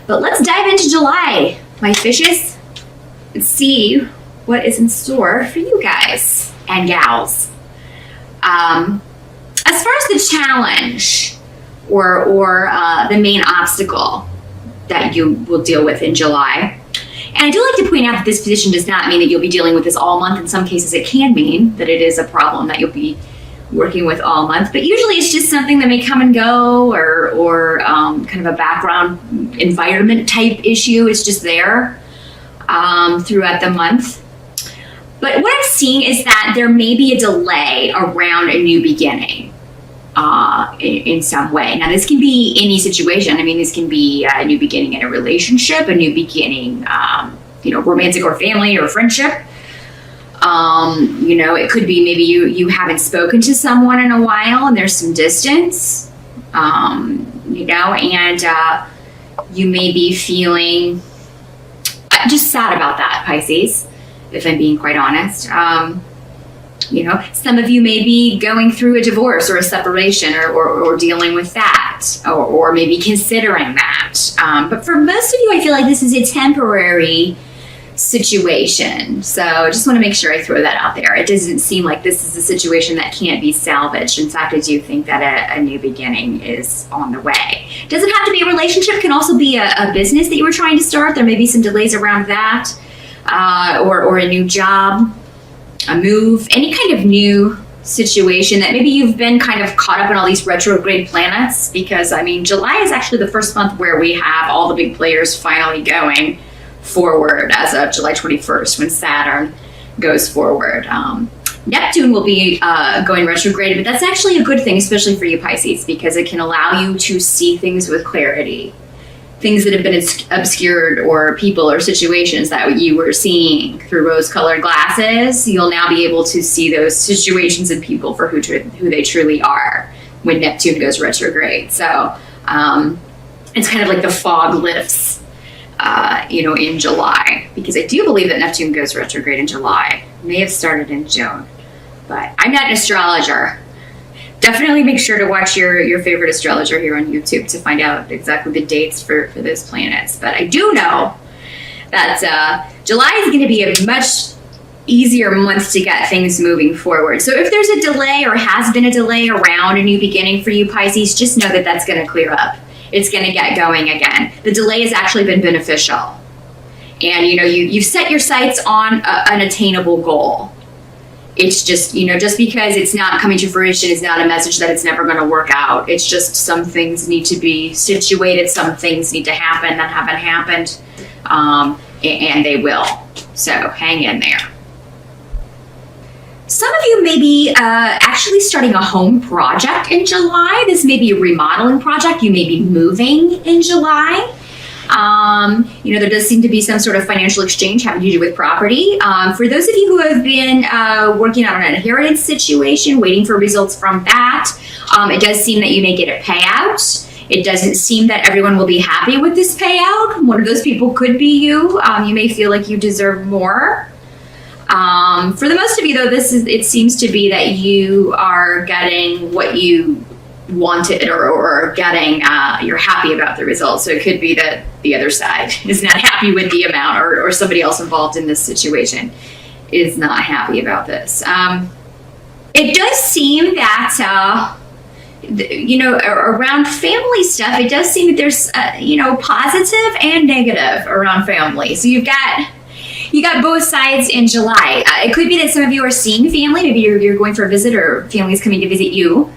But let's dive into July, my fishes, and see what is in store for you guys and gals. As far as the challenge or the main obstacle that you will deal with in July, and I do like to point out that this position does not mean that you'll be dealing with this all month. In some cases, it can mean that it is a problem that you'll be working with all month, but usually it's just something that may come and go, or kind of a background environment type issue. It's just there throughout the month. But what I'm seeing is that there may be a delay around a new beginning in some way. Now, this can be any situation. I mean, this can be a new beginning in a relationship, a new beginning, romantic or family or friendship. It could be maybe you haven't spoken to someone in a while and there's some distance, and you may be feeling just sad about that, Pisces, if I'm being quite honest. Some of you may be going through a divorce or a separation or dealing with that, or maybe considering that. But for most of you, I feel like this is a temporary situation. So I just want to make sure I throw that out there. It doesn't seem like this is a situation that can't be salvaged. In fact, I do think that a new beginning is on the way. It doesn't have to be a relationship. It can also be a business that you were trying to start. There may be some delays around that, or a new job, a move, any kind of new situation that maybe you've been kind of caught up in all these retrograde planets, because July is actually the first month where we have all the big players finally going forward as of July 21st when Saturn goes forward. Neptune will be going retrograde, but that's actually a good thing, especially for you Pisces, because it can allow you to see things with clarity. Things that have been obscured, or people or situations that you were seeing through rose-colored glasses, you'll now be able to see those situations and people for who they truly are when Neptune goes retrograde. So it's kind of like the fog lifts, in July, because I do believe that Neptune goes retrograde in July. It may have started in June, but I'm not an astrologer. Definitely make sure to watch your favorite astrologer here on YouTube to find out exactly the dates for those planets. But I do know that July is going to be a much easier month to get things moving forward. So if there's a delay or has been a delay around a new beginning for you Pisces, just know that that's going to clear up. It's going to get going again. The delay has actually been beneficial. And, you've set your sights on an attainable goal. It's just, just because it's not coming to fruition is not a message that it's never going to work out. It's just some things need to be situated. Some things need to happen that haven't happened. And they will. So hang in there. Some of you may be actually starting a home project in July. This may be a remodeling project. You may be moving in July. There does seem to be some sort of financial exchange having to do with property. For those of you who have been working on an inheritance situation, waiting for results from that, it does seem that you may get a payout. It doesn't seem that everyone will be happy with this payout. One of those people could be you. You may feel like you deserve more. For the most of you, though, it seems to be that you are getting what you wanted, or getting, you're happy about the results. So it could be that the other side is not happy with the amount, or somebody else involved in this situation is not happy about this. It does seem that, around family stuff, it does seem that there's, positive and negative around family. So you got both sides in July. It could be that some of you are seeing family. Maybe you're going for a visit, or family's coming to visit you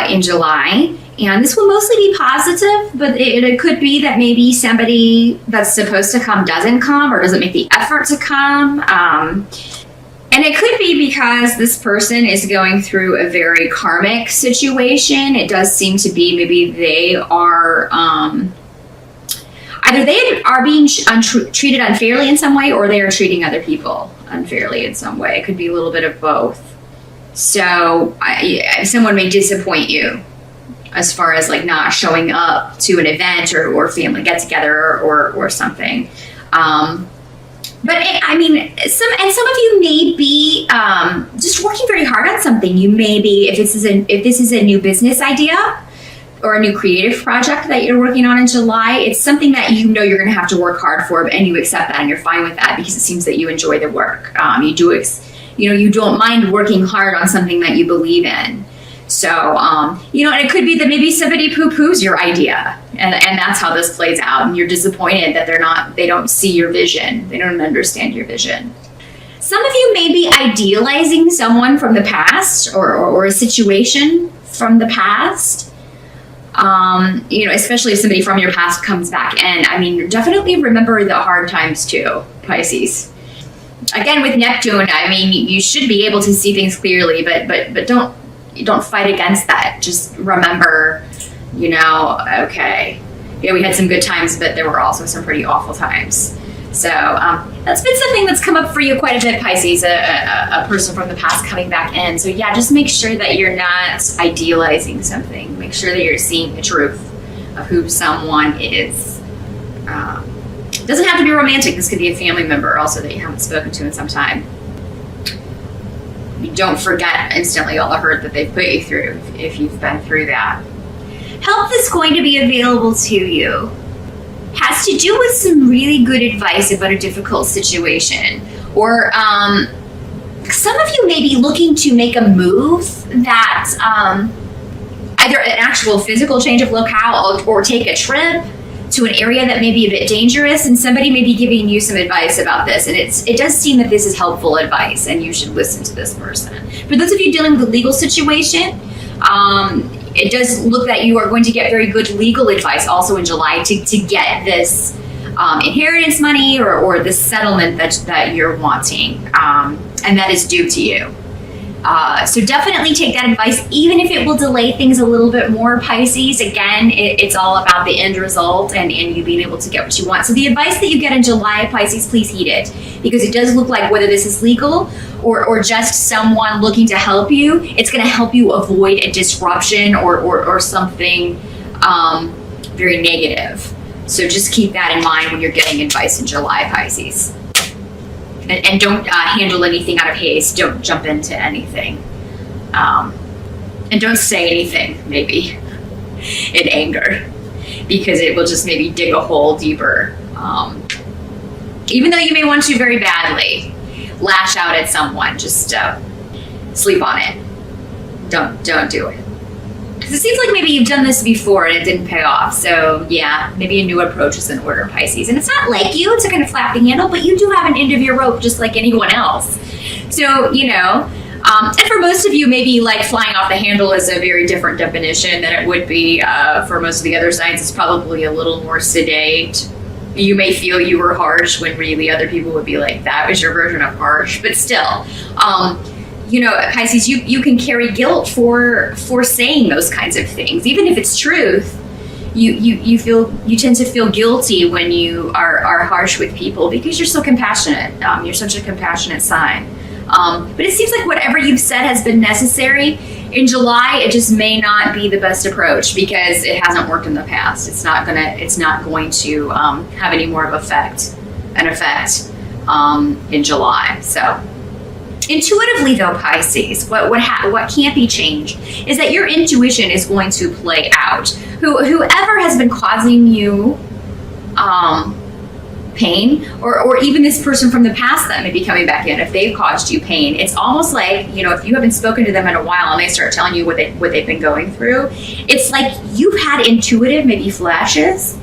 in July. And this will mostly be positive, but it could be that maybe somebody that's supposed to come doesn't come, or doesn't make the effort to come. And it could be because this person is going through a very karmic situation. It does seem to be maybe they are... either they are being treated unfairly in some way, or they are treating other people unfairly in some way. It could be a little bit of both. So someone may disappoint you as far as like not showing up to an event or family get together or something. But some of you may be just working very hard on something. You may be, if this is a new business idea, or a new creative project that you're working on in July, it's something that you know you're going to have to work hard for, and you accept that and you're fine with that because it seems that you enjoy the work. You don't mind working hard on something that you believe in. So, and it could be that maybe somebody poo-poos your idea, and that's how this plays out, and you're disappointed that they don't see your vision. They don't understand your vision. Some of you may be idealizing someone from the past or a situation from the past. Especially if somebody from your past comes back in. I mean, definitely remember the hard times too, Pisces. Again, with Neptune, I mean, you should be able to see things clearly, but don't fight against that. Just remember, okay, yeah, we had some good times, but there were also some pretty awful times. So that's been something that's come up for you quite a bit, Pisces, a person from the past coming back in. So yeah, just make sure that you're not idealizing something. Make sure that you're seeing the truth of who someone is. Doesn't have to be romantic. This could be a family member also that you haven't spoken to in some time. You don't forget instantly all the hurt that they've put you through if you've been through that. Help that's going to be available to you has to do with some really good advice about a difficult situation. Or some of you may be looking to make a move that either an actual physical change of locale or take a trip to an area that may be a bit dangerous, and somebody may be giving you some advice about this, and it does seem that this is helpful advice and you should listen to this person. For those of you dealing with a legal situation, it does look that you are going to get very good legal advice also in July to get this inheritance money or the settlement that you're wanting, and that is due to you. So definitely take that advice, even if it will delay things a little bit more, Pisces. Again, it's all about the end result and you being able to get what you want. So the advice that you get in July, Pisces, please heed it, because it does look like whether this is legal or just someone looking to help you, it's going to help you avoid a disruption or something very negative. So just keep that in mind when you're getting advice in July, Pisces. And don't handle anything out of haste. Don't jump into anything. And don't say anything, maybe, in anger, because it will just maybe dig a hole deeper. Even though you may want to very badly lash out at someone, just sleep on it. Don't do it. Because it seems like maybe you've done this before and it didn't pay off. So yeah, maybe a new approach is in order, Pisces. And it's not like you to kind of flap the handle, but you do have an end of your rope just like anyone else. So, and for most of you, maybe like flying off the handle is a very different definition than it would be for most of the other signs. It's probably a little more sedate. You may feel you were harsh when really other people would be like, that was your version of harsh. But still, Pisces, you can carry guilt for saying those kinds of things, even if it's truth. You tend to feel guilty when you are harsh with people because you're so compassionate. You're such a compassionate sign. But it seems like whatever you've said has been necessary. In July, it just may not be the best approach because it hasn't worked in the past. It's not going to have any more of an effect in July. So. Intuitively, though, Pisces, what can't be changed is that your intuition is going to play out. Whoever has been causing you pain, or even this person from the past that may be coming back in, if they've caused you pain, it's almost like, if you haven't spoken to them in a while and they start telling you what they've been going through, it's like you've had intuitive maybe flashes.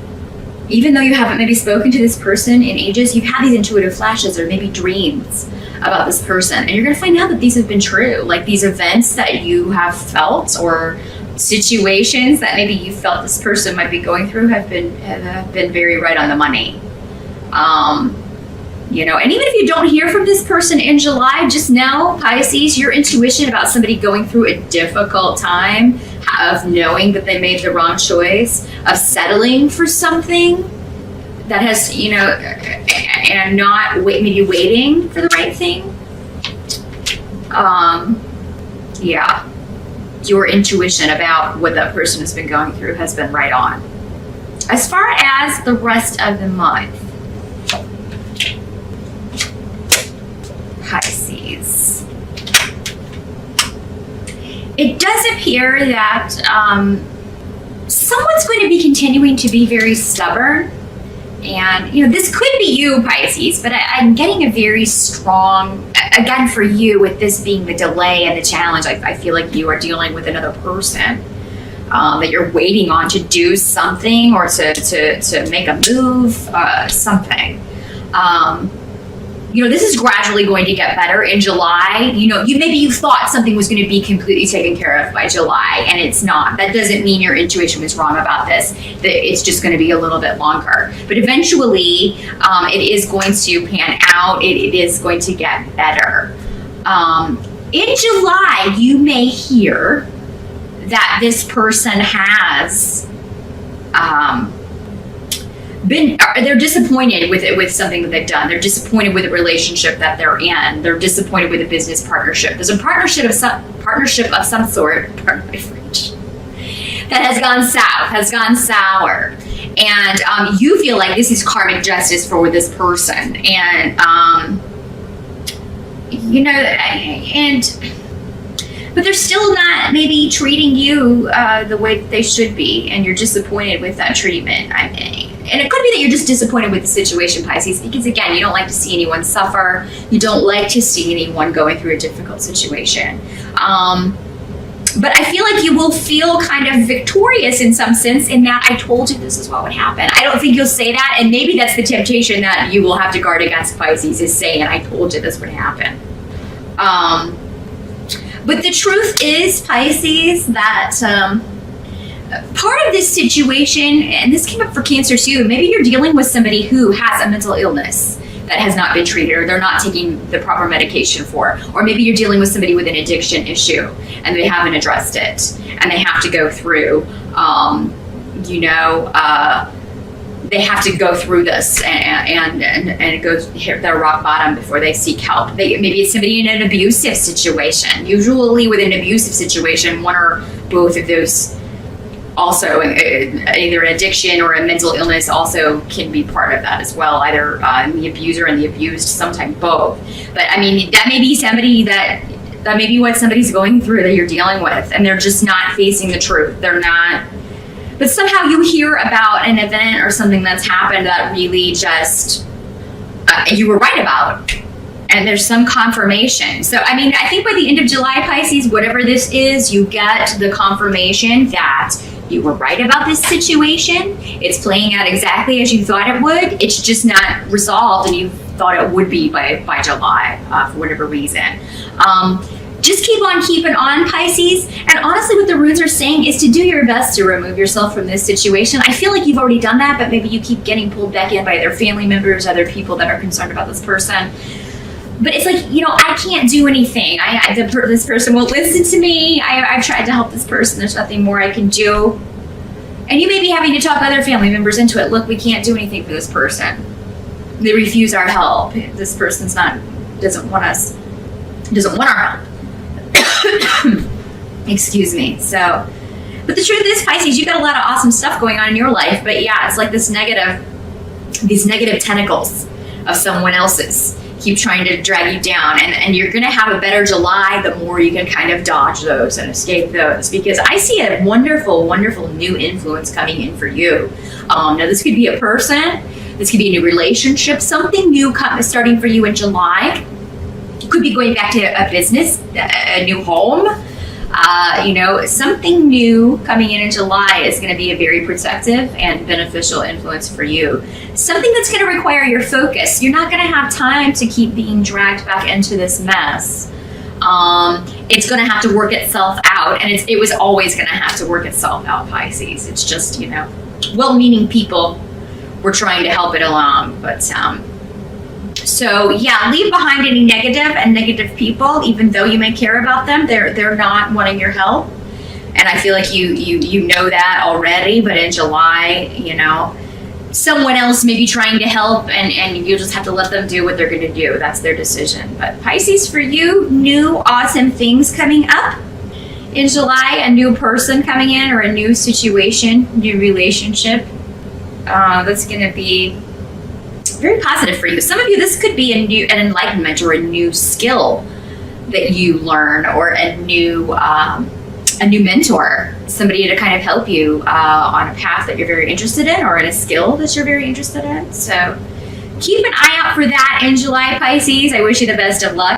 Even though you haven't maybe spoken to this person in ages, you've had these intuitive flashes or maybe dreams about this person, and you're going to find out that these have been true. Like these events that you have felt or situations that maybe you felt this person might be going through have been very right on the money. And even if you don't hear from this person in July, just know, Pisces, your intuition about somebody going through a difficult time, of knowing that they made the wrong choice, of settling for something that has, and not maybe waiting for the right thing. Your intuition about what that person has been going through has been right on. As far as the rest of the month, Pisces, it does appear that someone's going to be continuing to be very stubborn. And, you know, this could be you, Pisces, but I'm getting a very strong, again, for you, with this being the delay and the challenge, I feel like you are dealing with another person that you're waiting on to do something or to make a move, something. You know, this is gradually going to get better in July. You know, maybe you thought something was going to be completely taken care of by July, and it's not. That doesn't mean your intuition was wrong about this. That it's just going to be a little bit longer. But eventually, it is going to pan out. It is going to get better. In July, you may hear that this person has they're disappointed with something that they've done. They're disappointed with a relationship that they're in. They're disappointed with a business partnership. There's a partnership of some sort, pardon my French, that has gone south, has gone sour. And you feel like this is karmic justice for this person. And, you know, but they're still not maybe treating you the way that they should be, and you're disappointed with that treatment. And it could be that you're just disappointed with the situation, Pisces, because again, you don't like to see anyone suffer. You don't like to see anyone going through a difficult situation. But I feel like you will feel kind of victorious in some sense in that I told you this is what would happen. I don't think you'll say that, and maybe that's the temptation that you will have to guard against, Pisces, is saying, I told you this would happen. But the truth is, Pisces, that part of this situation, and this came up for Cancer too, maybe you're dealing with somebody who has a mental illness that has not been treated, or they're not taking the proper medication for, or maybe you're dealing with somebody with an addiction issue and they haven't addressed it, and they have to go through, they have to go through this and it goes hit their rock bottom before they seek help. Maybe it's somebody in an abusive situation. Usually with an abusive situation, one or both of those, also either an addiction or a mental illness also can be part of that as well, either the abuser and the abused, sometimes both. But I mean, that may be somebody that may be what somebody's going through that you're dealing with, and they're just not facing the truth. They're not. But somehow you hear about an event or something that's happened that really just you were right about, and there's some confirmation. So, I mean, I think by the end of July, Pisces, whatever this is, you get the confirmation that you were right about this situation. It's playing out exactly as you thought it would. It's just not resolved, and you thought it would be by July for whatever reason. Just keep on keeping on, Pisces. And honestly, what the runes are saying is to do your best to remove yourself from this situation. I feel like you've already done that, but maybe you keep getting pulled back in by other family members, other people that are concerned about this person. But it's like, you know, I can't do anything. This person won't listen to me. I've tried to help this person. There's nothing more I can do. And you may be having to talk other family members into it. Look, we can't do anything for this person. They refuse our help. This person's doesn't want our help. Excuse me. So, but the truth is, Pisces, you got a lot of awesome stuff going on in your life. But yeah, it's like these negative tentacles of someone else's keep trying to drag you down, and you're going to have a better July the more you can kind of dodge those and escape those, because I see a wonderful, wonderful new influence coming in for you. Now, this could be a person, this could be a new relationship, something new starting for you in July. You could be going back to a business, a new home. Something new coming in July is going to be a very protective and beneficial influence for you. Something that's going to require your focus. You're not going to have time to keep being dragged back into this mess. It's going to have to work itself out, and it was always going to have to work itself out, Pisces. It's just, well-meaning people were trying to help it along, but so yeah, leave behind any negative people, even though you may care about them. They're not wanting your help, and I feel like you know that already. But in July, someone else may be trying to help, and you just have to let them do what they're going to do. That's their decision. But Pisces, for you, new awesome things coming up in July. A new person coming in, or a new situation, new relationship. That's going to be very positive for you. Some of you, this could be an enlightenment or a new skill that you learn, or a new a new mentor, somebody to kind of help you on a path that you're very interested in or in a skill that you're very interested in. So keep an eye out for that in July, Pisces. I wish you the best of luck.